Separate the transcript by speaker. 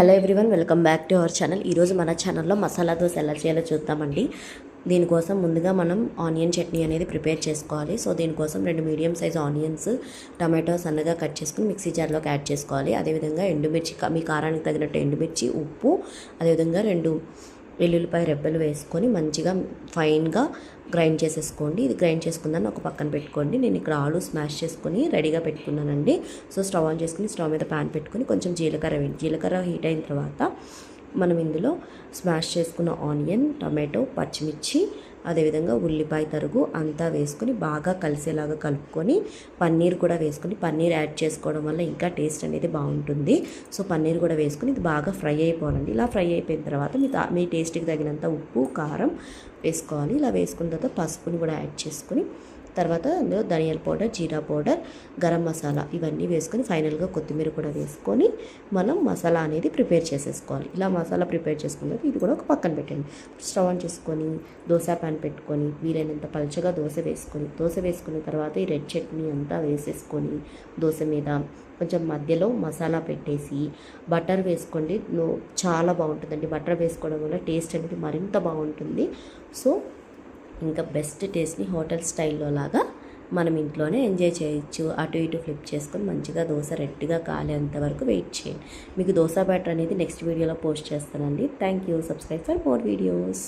Speaker 1: Hello everyone, welcome back to our channel. ఈరోజు మన ఛానల్లో మసాలా దోశ ఎలా చేయాలో చూద్దామండి. దీనికోసం ముందుగా మనం ఆనియన్ చట్నీ అనేది ప్రిపేర్ చేసుకోవాలి. సో దీనికోసం 2 మీడియం సైజ్ ఆనియన్స్, టమాటో సన్నగా కట్ చేసుకుని మిక్సీ జార్లోకి యాడ్ చేసుకోవాలి. అదేవిధంగా ఎండుమిర్చి, మీ కారానికి తగినట్టు ఎండుమిర్చి, ఉప్పు, అదేవిధంగా 2 వెల్లుల్లిపాయ రెబ్బలు వేసుకొని మంచిగా ఫైన్గా గ్రైండ్ చేసేసుకోండి. ఇది గ్రైండ్ చేసుకుందాన్ని ఒక పక్కన పెట్టుకోండి. నేను ఇక్కడ ఆలు స్మాష్ చేసుకొని రెడీగా పెట్టుకున్నానండి. సో స్టవ్ ఆన్ చేసుకుని స్టవ్ మీద ప్యాన్ పెట్టుకొని కొంచెం జీలకర్ర హీట్ అయిన తర్వాత మనం ఇందులో స్మాష్ చేసుకున్న ఆనియన్, టమాటో, పచ్చిమిర్చి, అదేవిధంగా ఉల్లిపాయ తరుగు అంతా వేసుకొని బాగా కలిసేలాగా కలుపుకొని పన్నీర్ కూడా వేసుకొని, పన్నీర్ యాడ్ చేసుకోవడం వల్ల ఇంకా టేస్ట్ అనేది బాగుంటుంది. సో పన్నీర్ కూడా వేసుకొని ఇది బాగా ఫ్రై అయిపోవాలండి. ఇలా ఫ్రై అయిపోయిన తర్వాత మీ టేస్ట్కి తగినంత ఉప్పు, కారం వేసుకోవాలి. ఇలా వేసుకున్న తర్వాత పసుపుని కూడా యాడ్ చేసుకొని తర్వాత అందులో ధనియాల పౌడర్, జీరా పౌడర్, గరం మసాలా ఇవన్నీ వేసుకొని ఫైనల్గా కొత్తిమీర కూడా వేసుకొని మనం మసాలా అనేది ప్రిపేర్ చేసేసుకోవాలి. ఇలా మసాలా ప్రిపేర్ చేసుకున్న ఇది కూడా ఒక పక్కన పెట్టండి. స్టవ్ ఆన్ చేసుకొని దోశ ప్యాన్ పెట్టుకొని వీలైనంత పలుచగా దోశ వేసుకున్న తర్వాత ఈ రెడ్ చట్నీ అంతా వేసేసుకొని దోశ మీద కొంచెం మధ్యలో మసాలా పెట్టేసి బటర్ వేసుకోండి. చాలా బాగుంటుందండి. బటర్ వేసుకోవడం వల్ల టేస్ట్ అనేది మరింత బాగుంటుంది. సో ఇంకా బెస్ట్ టేస్ట్ని హోటల్ స్టైల్లో లాగా మనం ఇంట్లోనే ఎంజాయ్ చేయొచ్చు. అటు ఇటు ఫ్లిప్ చేసుకొని మంచిగా దోశ రెడ్గా కాలేంత వరకు వెయిట్ చేయండి. మీకు దోశ బ్యాటర్ అనేది నెక్స్ట్ వీడియోలో పోస్ట్ చేస్తానండి. Thank you. Subscribe for more videos.